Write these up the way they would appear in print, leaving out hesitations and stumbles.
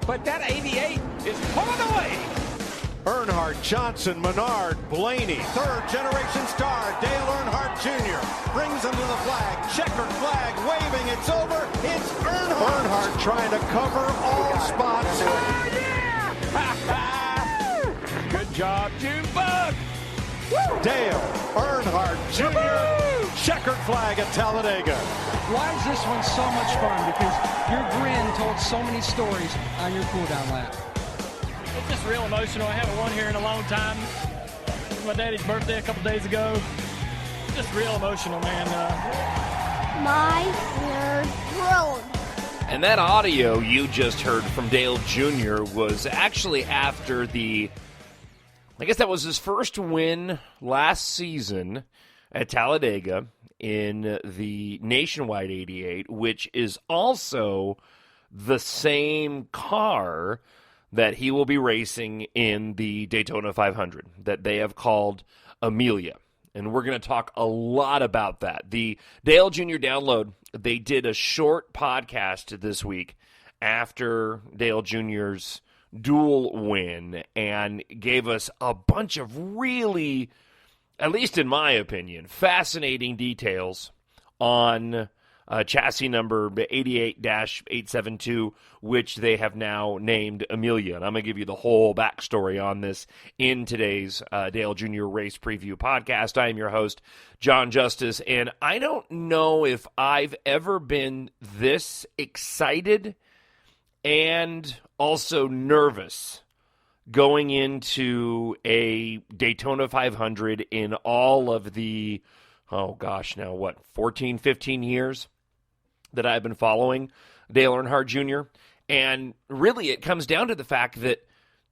but that 88 is pulling away. Earnhardt, Johnson, Menard, Blaney, third-generation star Dale Earnhardt Jr. brings him to the flag. Checkered flag waving. It's over. It's Earnhardt. Earnhardt trying to cover all spots. Oh, yeah! Good job, Junebug. Dale Earnhardt Jr. Checkered flag at Talladega. Why is this one so much fun? Because your grin told so many stories on your cool-down lap. It's just real emotional. I haven't won here in a long time. It was my daddy's birthday a couple days ago. Just real emotional, man. My nerd road. And that audio you just heard from Dale Jr. was actually after I guess that was his first win last season at Talladega in the Nationwide 88, which is also the same car that he will be racing in the Daytona 500 that they have called Amelia. And we're going to talk a lot about that. The Dale Jr. Download, they did a short podcast this week after Dale Jr.'s dual win and gave us a bunch of really, at least in my opinion, fascinating details on chassis number 88-872, which they have now named Amelia. And I'm going to give you the whole backstory on this in today's Dale Jr. Race Preview podcast. I am your host, John Justice, and I don't know if I've ever been this excited and also nervous going into a Daytona 500 in all of the, 14, 15 years that I've been following Dale Earnhardt Jr. And really it comes down to the fact that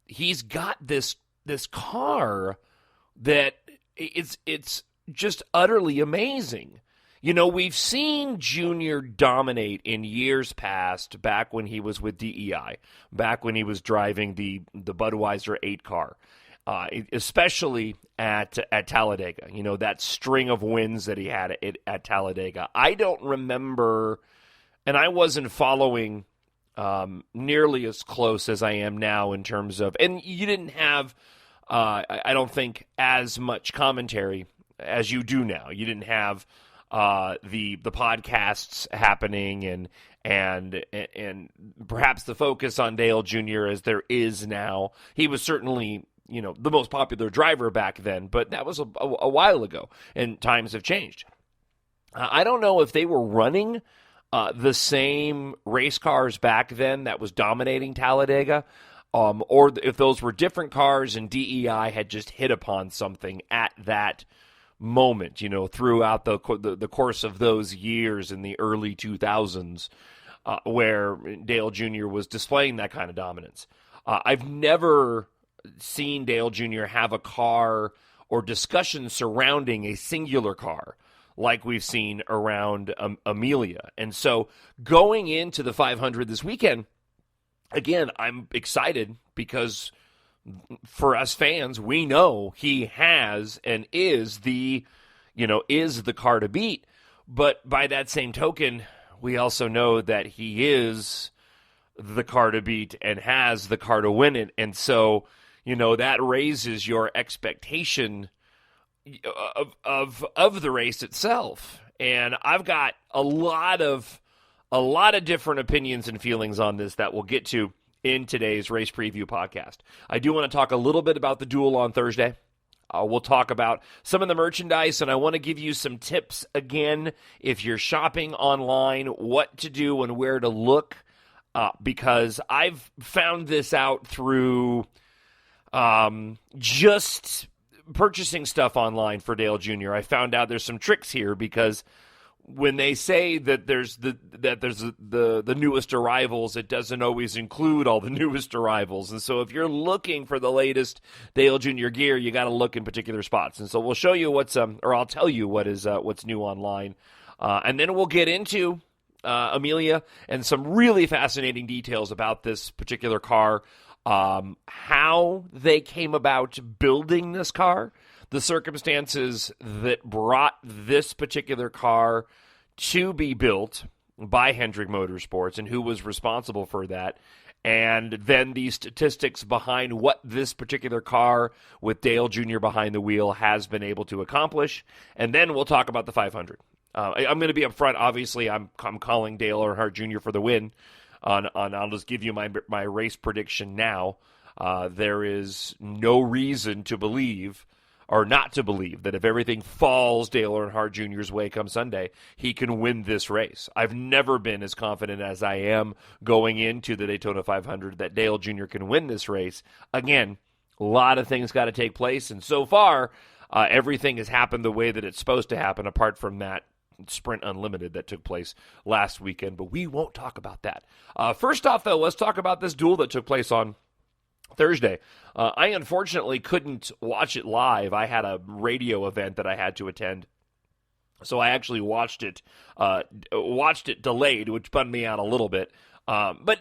he's got this car that it's just utterly amazing. You know, we've seen Junior dominate in years past, back when he was with DEI, back when he was driving the Budweiser 8 car, especially at Talladega. You know, that string of wins that he had at Talladega. I don't remember, and I wasn't following nearly as close as I am now in terms of, and you didn't have, I don't think, as much commentary as you do now. You didn't have the podcasts happening and perhaps the focus on Dale Jr. as there is now. He was certainly, you know, the most popular driver back then, but that was a while ago, and times have changed. I don't know if they were running the same race cars back then that was dominating Talladega, or if those were different cars and DEI had just hit upon something at that moment, you know, throughout the course of those years in the early 2000s, where Dale Jr. was displaying that kind of dominance. I've never seen Dale Jr. have a car or discussion surrounding a singular car like we've seen around Amelia. And so going into the 500 this weekend, again, I'm excited because for us fans, we know he has and is the car to beat. But by that same token, we also know that he is the car to beat and has the car to win it. And so, you know, that raises your expectation of the race itself. And I've got a lot of different opinions and feelings on this that we'll get to in today's Race Preview podcast. I do want to talk a little bit about the duel on Thursday. We'll talk about some of the merchandise, and I want to give you some tips again if you're shopping online, what to do and where to look, because I've found this out through just purchasing stuff online for Dale Jr. I found out there's some tricks here, because when they say that there's the newest arrivals, it doesn't always include all the newest arrivals. And so if you're looking for the latest Dale Jr. gear, you got to look in particular spots. And so we'll show you I'll tell you what's new online, and then we'll get into Amelia and some really fascinating details about this particular car, how they came about building this car, the circumstances that brought this particular car to be built, by Hendrick Motorsports and who was responsible for that. And then the statistics behind what this particular car with Dale Jr. behind the wheel has been able to accomplish. And then we'll talk about the 500. I'm going to be upfront. Obviously, I'm calling Dale Earnhardt Jr. for the win. I'll just give you my race prediction now. There is no reason to believe or not to believe that if everything falls Dale Earnhardt Jr.'s way come Sunday, he can win this race. I've never been as confident as I am going into the Daytona 500 that Dale Jr. can win this race. Again, a lot of things got to take place, and so far, everything has happened the way that it's supposed to happen, apart from that Sprint Unlimited that took place last weekend, but we won't talk about that. First off, though, let's talk about this duel that took place on Thursday. I unfortunately couldn't watch it live. I had a radio event that I had to attend, so I actually watched it delayed, which bummed me out a little bit. But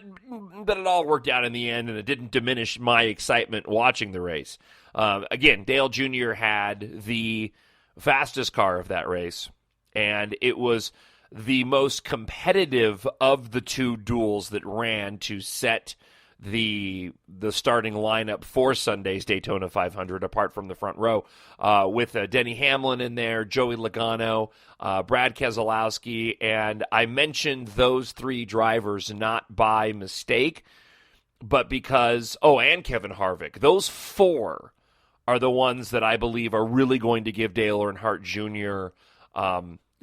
it all worked out in the end, and it didn't diminish my excitement watching the race. Again, Dale Jr. had the fastest car of that race, and it was the most competitive of the two duels that ran to set the starting lineup for Sunday's Daytona 500, apart from the front row, with Denny Hamlin in there, Joey Logano, Brad Keselowski, and I mentioned those three drivers not by mistake, but because, and Kevin Harvick. Those four are the ones that I believe are really going to give Dale Earnhardt Jr.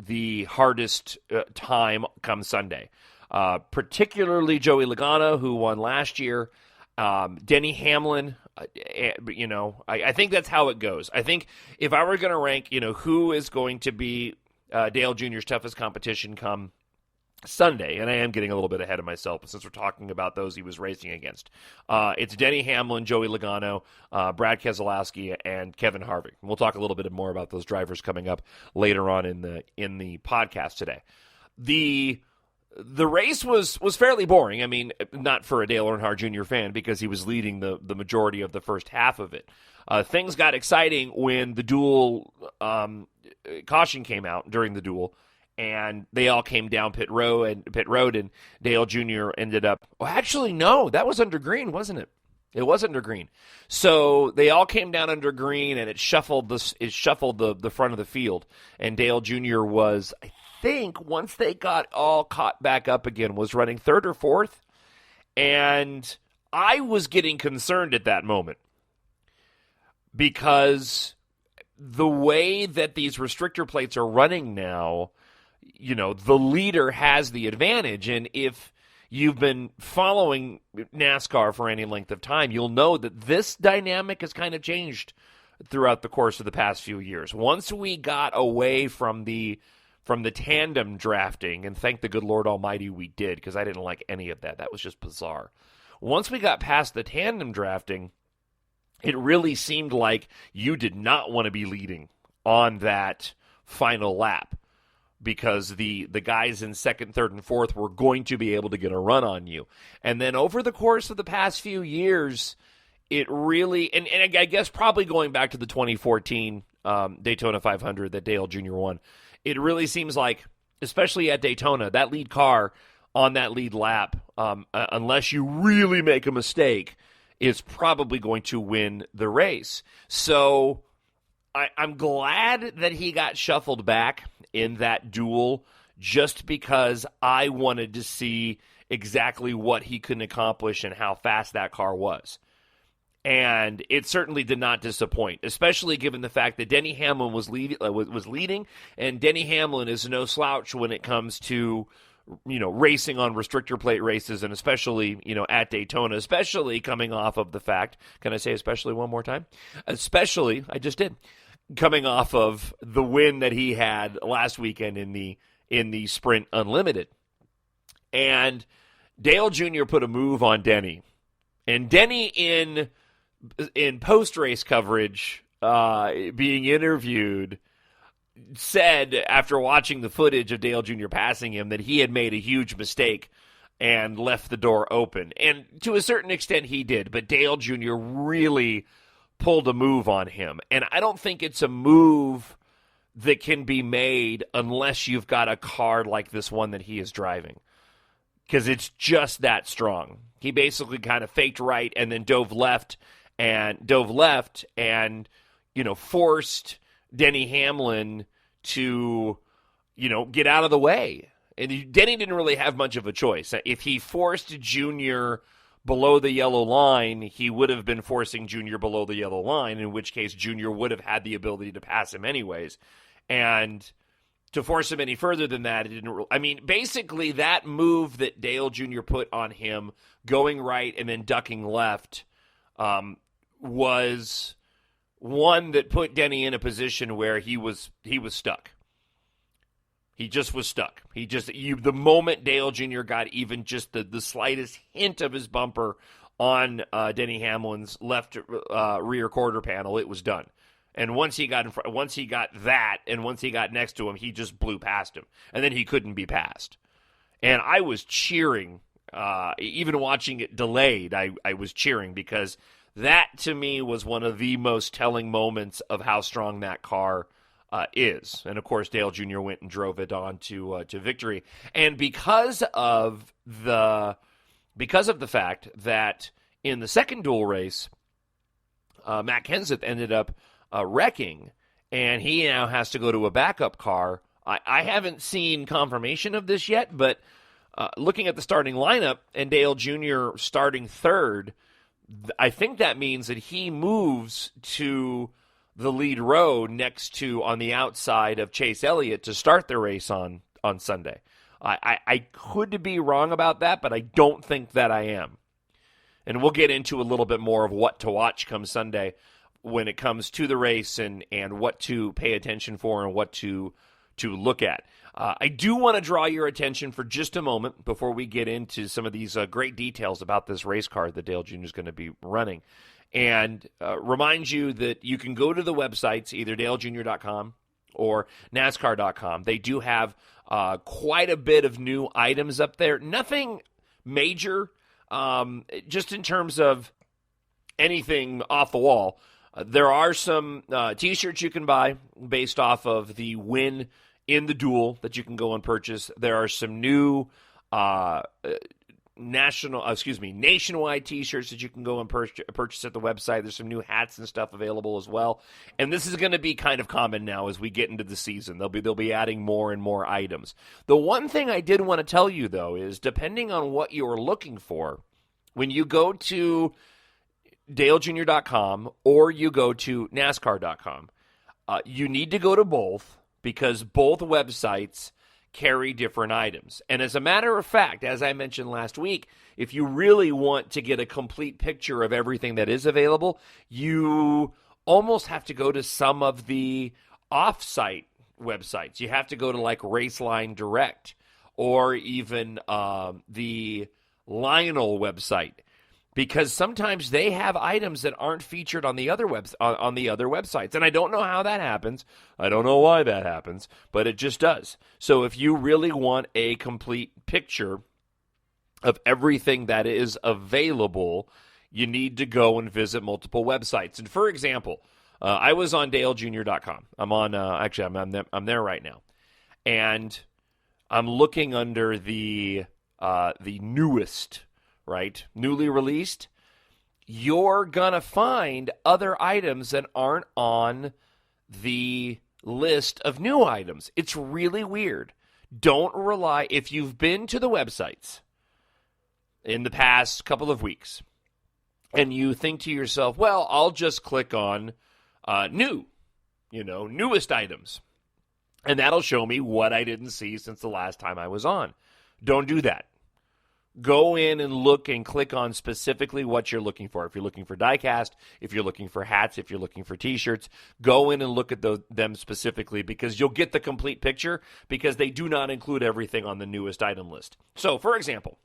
The hardest time come Sunday. Particularly Joey Logano, who won last year, Denny Hamlin. I think that's how it goes. I think if I were going to rank, who is going to be Dale Jr.'s toughest competition come Sunday, and I am getting a little bit ahead of myself, but since we're talking about those he was racing against, it's Denny Hamlin, Joey Logano, Brad Keselowski, and Kevin Harvick. We'll talk a little bit more about those drivers coming up later on in the podcast today. The race was fairly boring. I mean, not for a Dale Earnhardt Jr. fan, because he was leading the majority of the first half of it. Things got exciting when the duel caution came out during the duel, and they all came down pit road, and Dale Jr. ended up. Oh, actually, no, that was under green, wasn't it? It was under green. So they all came down under green, and it shuffled the front of the field, and Dale Jr. was, I think, once they got all caught back up again, was running third or fourth, and I was getting concerned at that moment because the way that these restrictor plates are running now, the leader has the advantage, and if you've been following NASCAR for any length of time, you'll know that this dynamic has kind of changed throughout the course of the past few years. Once we got away from the tandem drafting, and thank the good Lord Almighty we did, because I didn't like any of that. That was just bizarre. Once we got past the tandem drafting, it really seemed like you did not want to be leading on that final lap, because the guys in second, third, and fourth were going to be able to get a run on you. And then over the course of the past few years, it really, and I guess probably going back to the 2014 Daytona 500 that Dale Jr. won, it really seems like, especially at Daytona, that lead car on that lead lap, unless you really make a mistake, is probably going to win the race. So I'm glad that he got shuffled back in that duel, just because I wanted to see exactly what he could accomplish and how fast that car was. And it certainly did not disappoint, especially given the fact that Denny Hamlin was leading, and Denny Hamlin is no slouch when it comes to, racing on restrictor plate races, and especially, at Daytona, especially coming off of the fact, can I say especially one more time? Especially, I just did, coming off of the win that he had last weekend in the Sprint Unlimited. And Dale Jr. put a move on Denny. And Denny in post-race coverage, being interviewed, said after watching the footage of Dale Jr. passing him that he had made a huge mistake and left the door open. And to a certain extent he did, but Dale Jr. really pulled a move on him. And I don't think it's a move that can be made unless you've got a car like this one that he is driving, because it's just that strong. He basically kind of faked right and then dove left and forced Denny Hamlin to, get out of the way. And Denny didn't really have much of a choice. If he forced Junior below the yellow line, he would have been forcing Junior below the yellow line, in which case Junior would have had the ability to pass him anyways. And to force him any further than that, basically that move that Dale Jr. put on him, going right and then ducking left, was one that put Denny in a position where he was stuck. He just was stuck. The moment Dale Jr. got even just the slightest hint of his bumper on Denny Hamlin's left rear quarter panel, it was done. And once he got that, and once he got next to him, he just blew past him, and then he couldn't be passed. And I was cheering, even watching it delayed. I was cheering because that to me was one of the most telling moments of how strong that car is. And of course, Dale Jr. went and drove it on to victory. And because of the fact that in the second dual race, Matt Kenseth ended up wrecking, and he now has to go to a backup car. I haven't seen confirmation of this yet, but looking at the starting lineup and Dale Jr. starting third, I think that means that he moves to the lead row next to, on the outside of Chase Elliott, to start the race on Sunday. I could be wrong about that, but I don't think that I am. And we'll get into a little bit more of what to watch come Sunday when it comes to the race and what to pay attention for and what to look at. I do want to draw your attention for just a moment before we get into some of these great details about this race car that Dale Jr. is going to be running. And remind you that you can go to the websites, either daljr.com or NASCAR.com. They do have quite a bit of new items up there. Nothing major, just in terms of anything off the wall. There are some T-shirts you can buy based off of the win in the duel that you can go and purchase. There are some new nationwide T-shirts that you can go and purchase at the website. There's some new hats and stuff available as well. And this is going to be kind of common now as we get into the season. They'll be adding more and more items. The one thing I did want to tell you, though, is depending on what you're looking for, when you go to daljr.com or you go to NASCAR.com, you need to go to both because both websites carry different items. And as a matter of fact, as I mentioned last week, if you really want to get a complete picture of everything that is available, you almost have to go to some of the off-site websites. You have to go to like Raceline Direct or even the Lionel website, because sometimes they have items that aren't featured on the other websites. And I don't know how that happens. I don't know why that happens, but it just does. So if you really want a complete picture of everything that is available, you need to go and visit multiple websites. And for example, I was on daljr.com. I'm on, I'm there right now. And I'm looking under the newest, right? Newly released. You're going to find other items that aren't on the list of new items. It's really weird. Don't rely, if you've been to the websites in the past couple of weeks and you think to yourself, well, I'll just click on newest items, and that'll show me what I didn't see since the last time I was on. Don't do that. Go in and look and click on specifically what you're looking for. If you're looking for diecast, if you're looking for hats, if you're looking for T-shirts, go in and look at them specifically, because you'll get the complete picture, because they do not include everything on the newest item list. So, for example,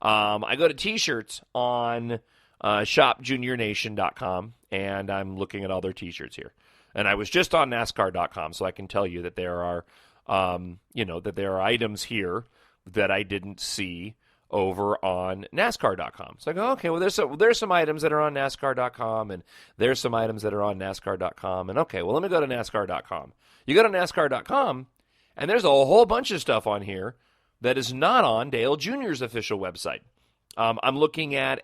I go to T-shirts on shopjuniornation.com, and I'm looking at all their T-shirts here. And I was just on NASCAR.com, so I can tell you that there are items here that I didn't see over on NASCAR.com. So I go, okay, well, there's some items that are on NASCAR.com, and there's some items that are on NASCAR.com. And okay, well, let me go to NASCAR.com. You go to NASCAR.com, and there's a whole bunch of stuff on here that is not on Dale Jr.'s official website. I'm looking at